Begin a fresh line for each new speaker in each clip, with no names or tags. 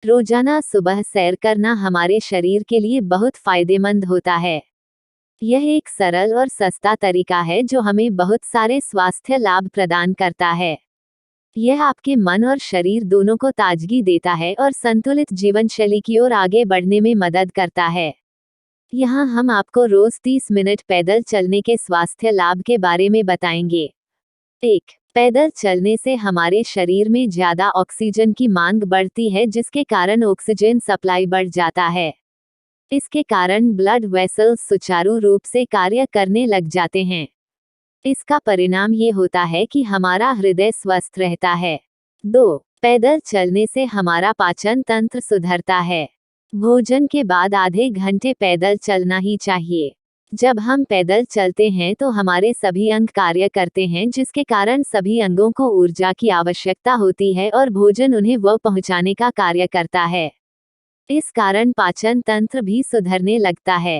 रोजाना सुबह सैर करना हमारे शरीर के लिए बहुत फायदेमंद होता है। यह एक सरल और सस्ता तरीका है जो हमें बहुत सारे स्वास्थ्य लाभ प्रदान करता है। यह आपके मन और शरीर दोनों को ताजगी देता है और संतुलित जीवन शैली की ओर आगे बढ़ने में मदद करता है। यहाँ हम आपको रोज 30 मिनट पैदल चलने के स्वास्थ्य लाभ के बारे में बताएंगे। 1. पैदल चलने से हमारे शरीर में ज्यादा ऑक्सीजन की मांग बढ़ती है, जिसके कारण ऑक्सीजन सप्लाई बढ़ जाता है। इसके कारण ब्लड वेसल्स सुचारू रूप से कार्य करने लग जाते हैं। इसका परिणाम ये होता है कि हमारा हृदय स्वस्थ रहता है। 2. पैदल चलने से हमारा पाचन तंत्र सुधरता है। भोजन के बाद आधे घंटे पैदल चलना ही चाहिए। जब हम पैदल चलते हैं तो हमारे सभी अंग कार्य करते हैं, जिसके कारण सभी अंगों को ऊर्जा की आवश्यकता होती है और भोजन उन्हें वह पहुंचाने का कार्य करता है। इस कारण पाचन तंत्र भी सुधरने लगता है।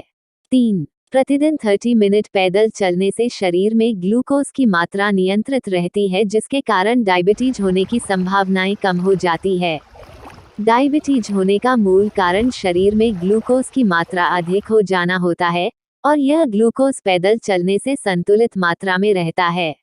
3. प्रतिदिन 30 मिनट पैदल चलने से शरीर में ग्लूकोज की मात्रा नियंत्रित रहती है, जिसके कारण डायबिटीज होने की संभावनाएं कम हो जाती है। डायबिटीज होने का मूल कारण शरीर में ग्लूकोज की मात्रा अधिक हो जाना होता है, और यह ग्लूकोज पैदल चलने से संतुलित मात्रा में रहता है।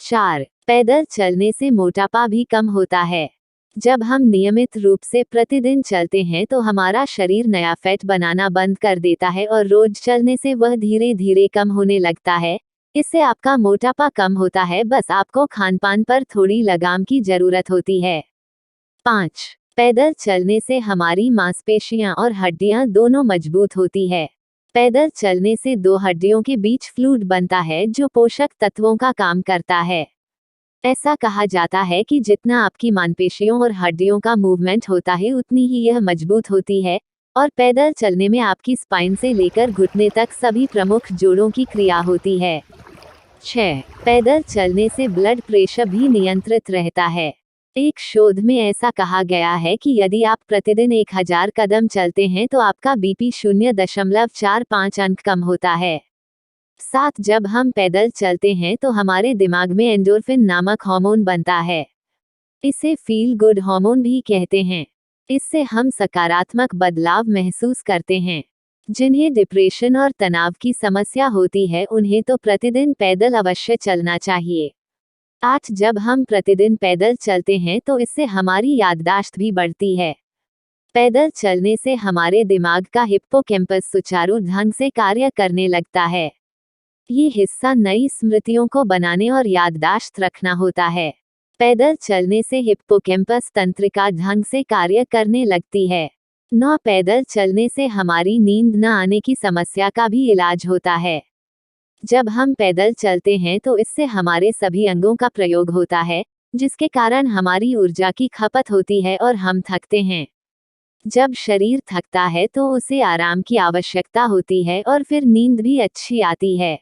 4. पैदल चलने से मोटापा भी कम होता है। जब हम नियमित रूप से प्रतिदिन चलते हैं तो हमारा शरीर नया फैट बनाना बंद कर देता है और रोज चलने से वह धीरे धीरे कम होने लगता है। इससे आपका मोटापा कम होता है, बस आपको खानपान पर थोड़ी लगाम की जरूरत होती है। 5. पैदल चलने से हमारी मांसपेशियां और हड्डियां दोनों मजबूत होती है। पैदल चलने से दो हड्डियों के बीच फ्लूइड बनता है जो पोषक तत्वों का काम करता है। ऐसा कहा जाता है कि जितना आपकी मांसपेशियों और हड्डियों का मूवमेंट होता है उतनी ही यह मजबूत होती है, और पैदल चलने में आपकी स्पाइन से लेकर घुटने तक सभी प्रमुख जोड़ों की क्रिया होती है। 6. पैदल चलने से ब्लड प्रेशर भी नियंत्रित रहता है। एक शोध में ऐसा कहा गया है कि यदि आप प्रतिदिन 1000 कदम चलते हैं तो आपका बीपी 0.45 अंक कम होता है। 7. जब हम पैदल चलते हैं तो हमारे दिमाग में एंडोर्फिन नामक हार्मोन बनता है। इसे फील गुड हार्मोन भी कहते हैं। इससे हम सकारात्मक बदलाव महसूस करते हैं। जिन्हें डिप्रेशन और तनाव की समस्या होती है उन्हें तो प्रतिदिन पैदल अवश्य चलना चाहिए। 8. जब हम प्रतिदिन पैदल चलते हैं तो इससे हमारी याददाश्त भी बढ़ती है। पैदल चलने से हमारे दिमाग का हिप्पोकैम्पस सुचारू ढंग से कार्य करने लगता है। ये हिस्सा नई स्मृतियों को बनाने और याददाश्त रखना होता है। पैदल चलने से हिप्पोकैम्पस तंत्रिका ढंग से कार्य करने लगती है। 9. पैदल चलने से हमारी नींद न आने की समस्या का भी इलाज होता है। जब हम पैदल चलते हैं तो इससे हमारे सभी अंगों का प्रयोग होता है, जिसके कारण हमारी ऊर्जा की खपत होती है और हम थकते हैं। जब शरीर थकता है तो उसे आराम की आवश्यकता होती है और फिर नींद भी अच्छी आती है।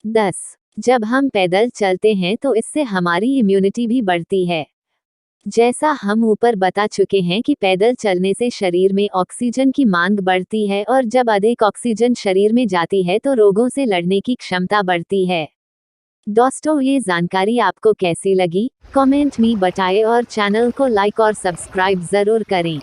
10. जब हम पैदल चलते हैं तो इससे हमारी इम्यूनिटी भी बढ़ती है। जैसा हम ऊपर बता चुके हैं कि पैदल चलने से शरीर में ऑक्सीजन की मांग बढ़ती है, और जब अधिक ऑक्सीजन शरीर में जाती है तो रोगों से लड़ने की क्षमता बढ़ती है। दोस्तों, ये जानकारी आपको कैसी लगी? कमेंट में बताएं और चैनल को लाइक और सब्सक्राइब जरूर करें।